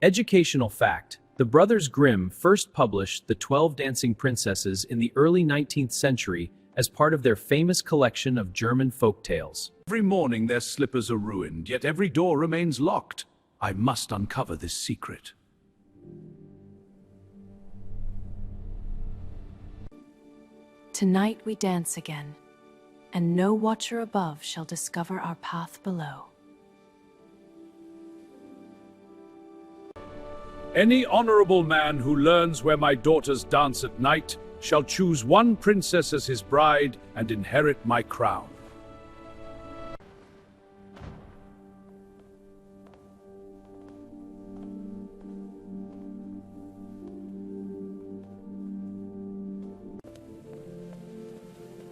Educational fact: the Brothers Grimm first published the 12 Dancing Princesses in the early 19th century as part of their famous collection of German folk tales. Every morning their slippers are ruined, yet every door remains locked. I must uncover this secret. Tonight we dance again, and no watcher above shall discover our path below. Any honorable man who learns where my daughters dance at night shall choose one princess as his bride and inherit my crown.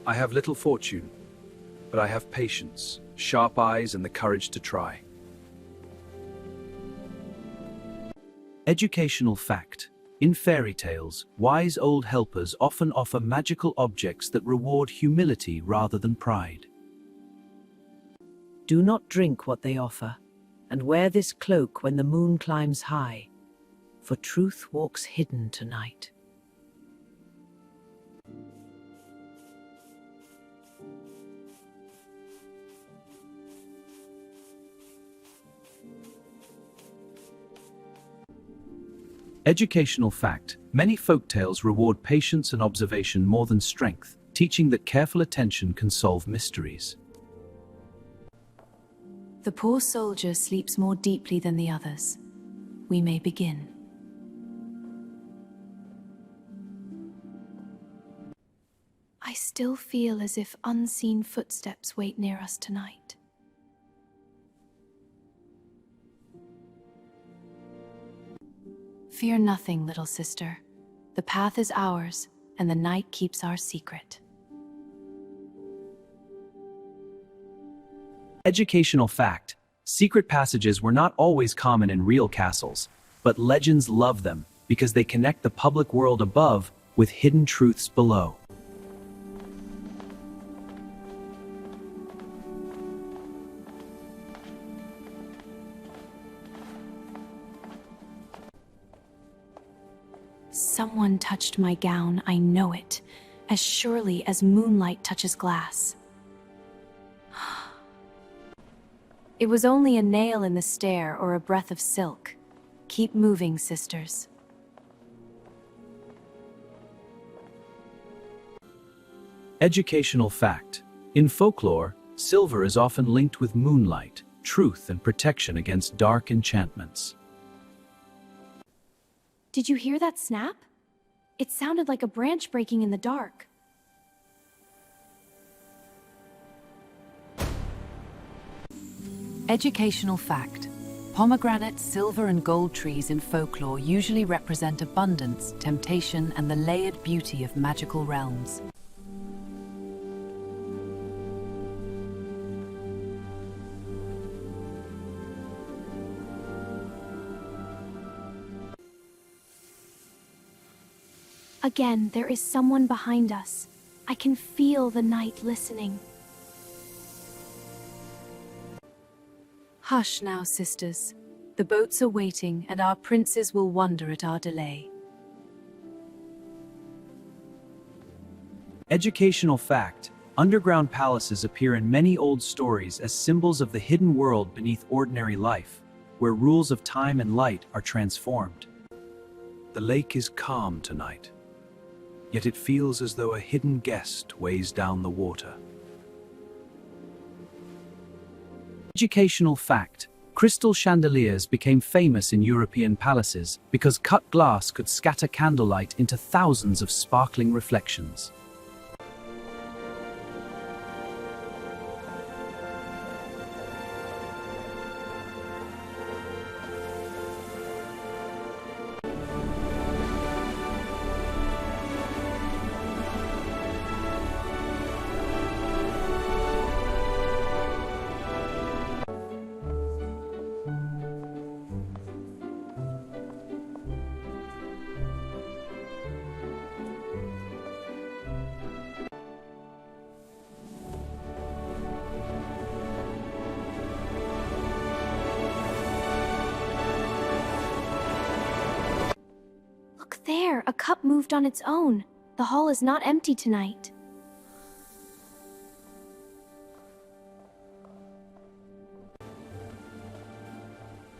I have little fortune, but I have patience, sharp eyes, and the courage to try. Educational fact: in fairy tales, wise old helpers often offer magical objects that reward humility rather than pride. Do not drink what they offer, and wear this cloak when the moon climbs high, for truth walks hidden tonight. Educational fact: many folktales reward patience and observation more than strength, teaching that careful attention can solve mysteries. The poor soldier sleeps more deeply than the others. We may begin. I still feel as if unseen footsteps wait near us tonight. Fear nothing, little sister. The path is ours, and the night keeps our secret. Educational fact: secret passages were not always common in real castles, but legends love them because they connect the public world above with hidden truths below. Someone touched my gown, I know it, as surely as moonlight touches glass. It was only a nail in the stair or a breath of silk. Keep moving, sisters. Educational fact: in folklore, silver is often linked with moonlight, truth, and protection against dark enchantments. Did you hear that snap? It sounded like a branch breaking in the dark. Educational fact: pomegranate, silver and gold trees in folklore usually represent abundance, temptation, and the layered beauty of magical realms. Again, there is someone behind us. I can feel the night listening. Hush now, sisters. The boats are waiting, and our princes will wonder at our delay. Educational fact: underground palaces appear in many old stories as symbols of the hidden world beneath ordinary life, where rules of time and light are transformed. The lake is calm tonight, yet it feels as though a hidden guest weighs down the water. Educational fact: crystal chandeliers became famous in European palaces because cut glass could scatter candlelight into thousands of sparkling reflections. Look there, a cup moved on its own. The hall is not empty tonight.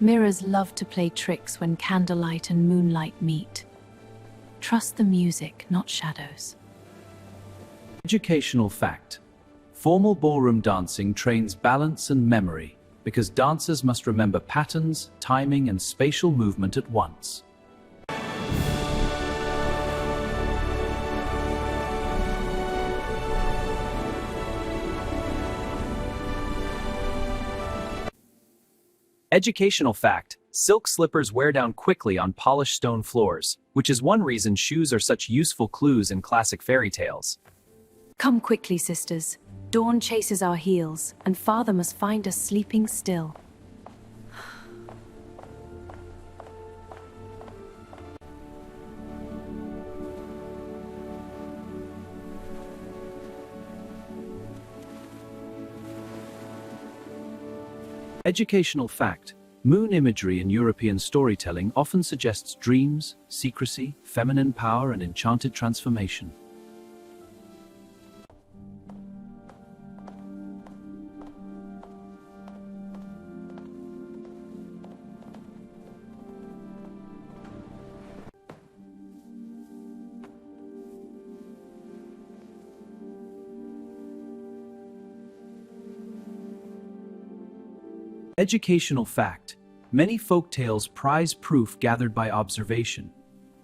Mirrors love to play tricks when candlelight and moonlight meet. Trust the music, not shadows. Educational fact. Formal ballroom dancing trains balance and memory because dancers must remember patterns, timing, and spatial movement at once. Educational fact. Silk slippers wear down quickly on polished stone floors, which is one reason shoes are such useful clues in classic fairy tales. Come quickly, sisters. Dawn chases our heels, and Father must find us sleeping still. Educational fact. Moon imagery in European storytelling often suggests dreams, secrecy, feminine power, and enchanted transformation. Educational fact. Many folk tales prize proof gathered by observation,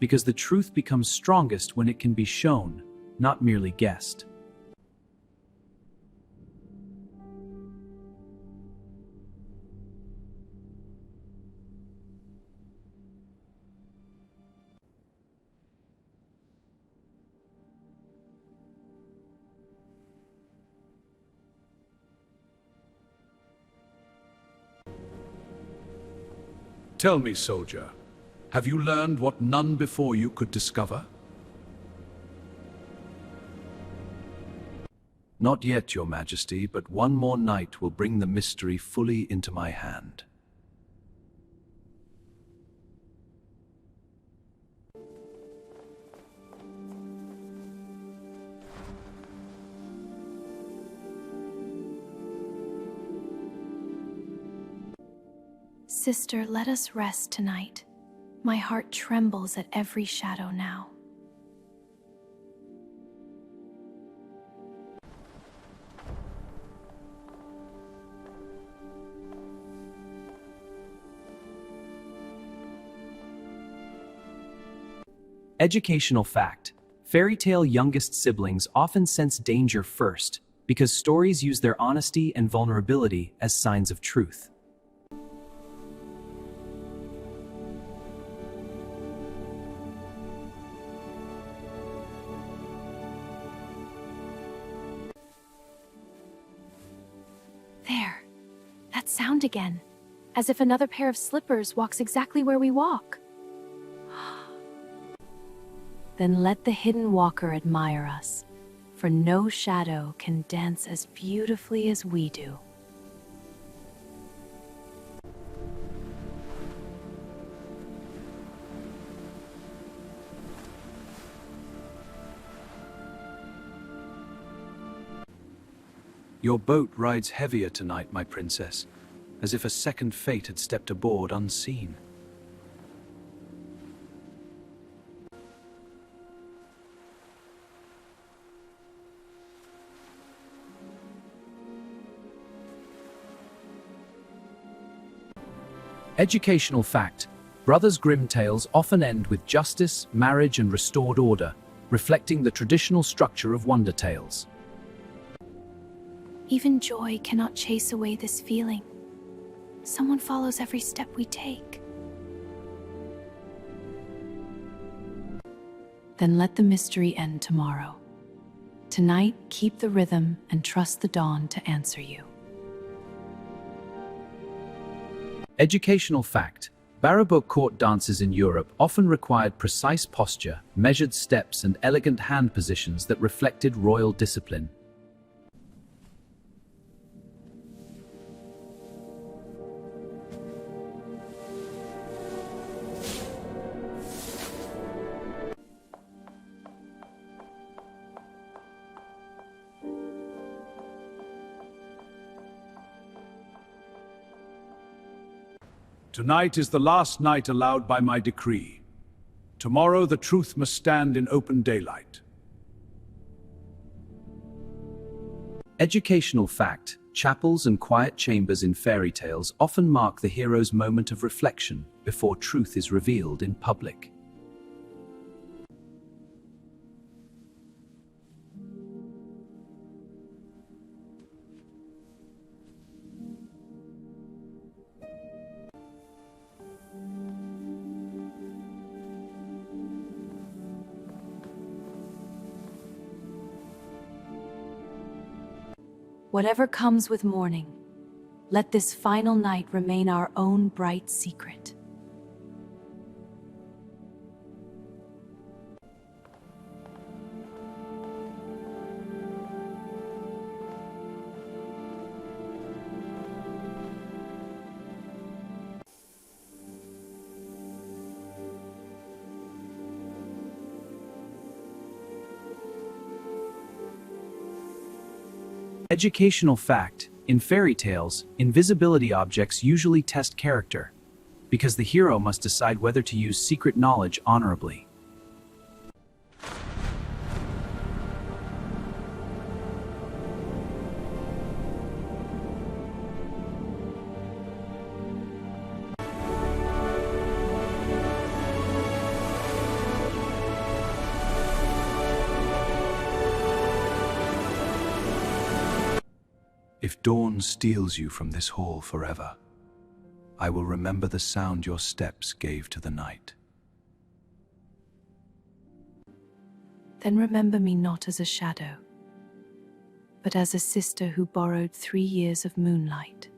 because the truth becomes strongest when it can be shown, not merely guessed. Tell me, soldier, have you learned what none before you could discover? Not yet, Your Majesty, but one more night will bring the mystery fully into my hand. Sister, let us rest tonight. My heart trembles at every shadow now. Educational fact. Fairy tale youngest siblings often sense danger first, because stories use their honesty and vulnerability as signs of truth. There, that sound again, as if another pair of slippers walks exactly where we walk. Then let the hidden walker admire us, for no shadow can dance as beautifully as we do. Your boat rides heavier tonight, my princess, as if a second fate had stepped aboard unseen. Educational fact. Brothers Grimm tales often end with justice, marriage, and restored order, reflecting the traditional structure of wonder tales. Even joy cannot chase away this feeling. Someone follows every step we take. Then let the mystery end tomorrow. Tonight, keep the rhythm and trust the dawn to answer you. Educational fact. Barabo court dances in Europe often required precise posture, measured steps, and elegant hand positions that reflected royal discipline. Tonight is the last night allowed by my decree. Tomorrow the truth must stand in open daylight. Educational fact: chapels and quiet chambers in fairy tales often mark the hero's moment of reflection before truth is revealed in public. Whatever comes with morning, let this final night remain our own bright secret. Educational fact: in fairy tales, invisibility objects usually test character, because the hero must decide whether to use secret knowledge honorably. If dawn steals you from this hall forever, I will remember the sound your steps gave to the night. Then remember me not as a shadow, but as a sister who borrowed 3 years of moonlight.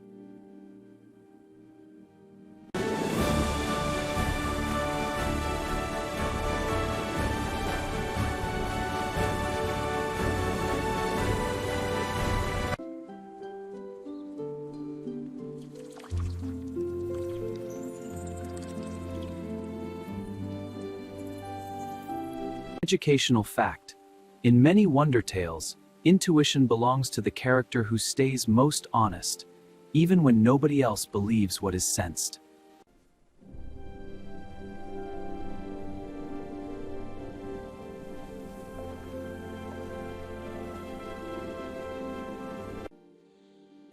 Educational fact: in many wonder tales, intuition belongs to the character who stays most honest, even when nobody else believes what is sensed.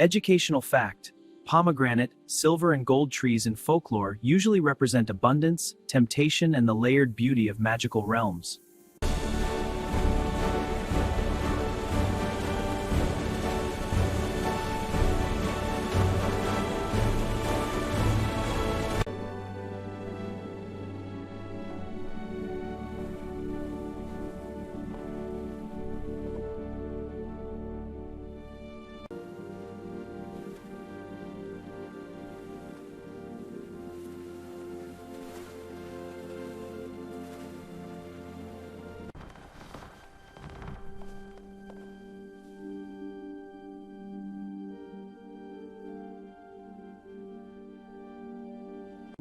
Educational fact: pomegranate, silver and gold trees in folklore usually represent abundance, temptation, and the layered beauty of magical realms.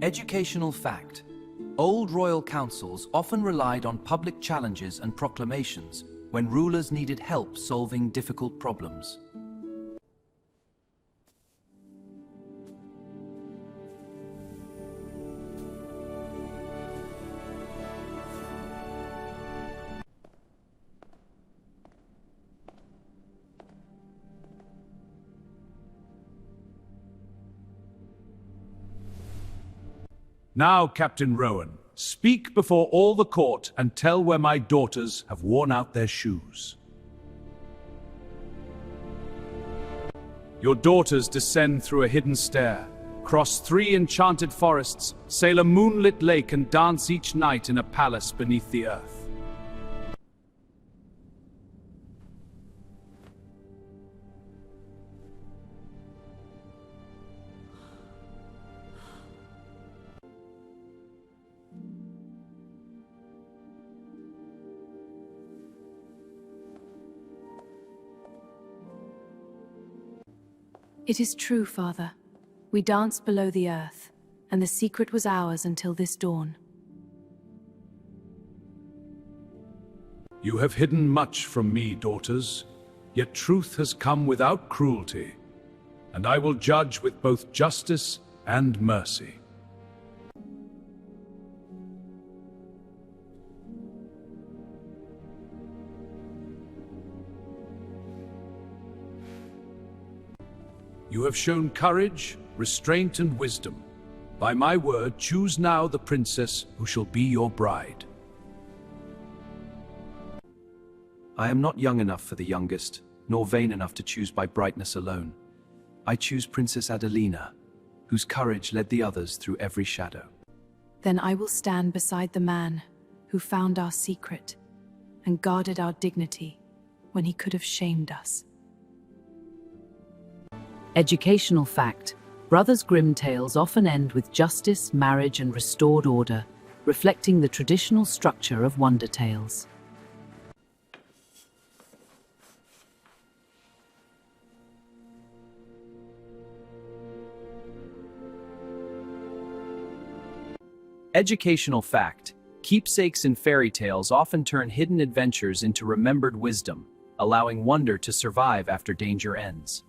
Educational fact: old royal councils often relied on public challenges and proclamations when rulers needed help solving difficult problems. Now, Captain Rowan, speak before all the court and tell where my daughters have worn out their shoes. Your daughters descend through a hidden stair, cross 3 enchanted forests, sail a moonlit lake, and dance each night in a palace beneath the earth. It is true, Father. We danced below the earth, and the secret was ours until this dawn. You have hidden much from me, daughters, yet truth has come without cruelty, and I will judge with both justice and mercy. You have shown courage, restraint, and wisdom. By my word, choose now the princess who shall be your bride. I am not young enough for the youngest, nor vain enough to choose by brightness alone. I choose Princess Adelina, whose courage led the others through every shadow. Then I will stand beside the man who found our secret and guarded our dignity when he could have shamed us. Educational fact: Brothers Grimm tales often end with justice, marriage, and restored order, reflecting the traditional structure of wonder tales. Educational fact: keepsakes in fairy tales often turn hidden adventures into remembered wisdom, allowing wonder to survive after danger ends.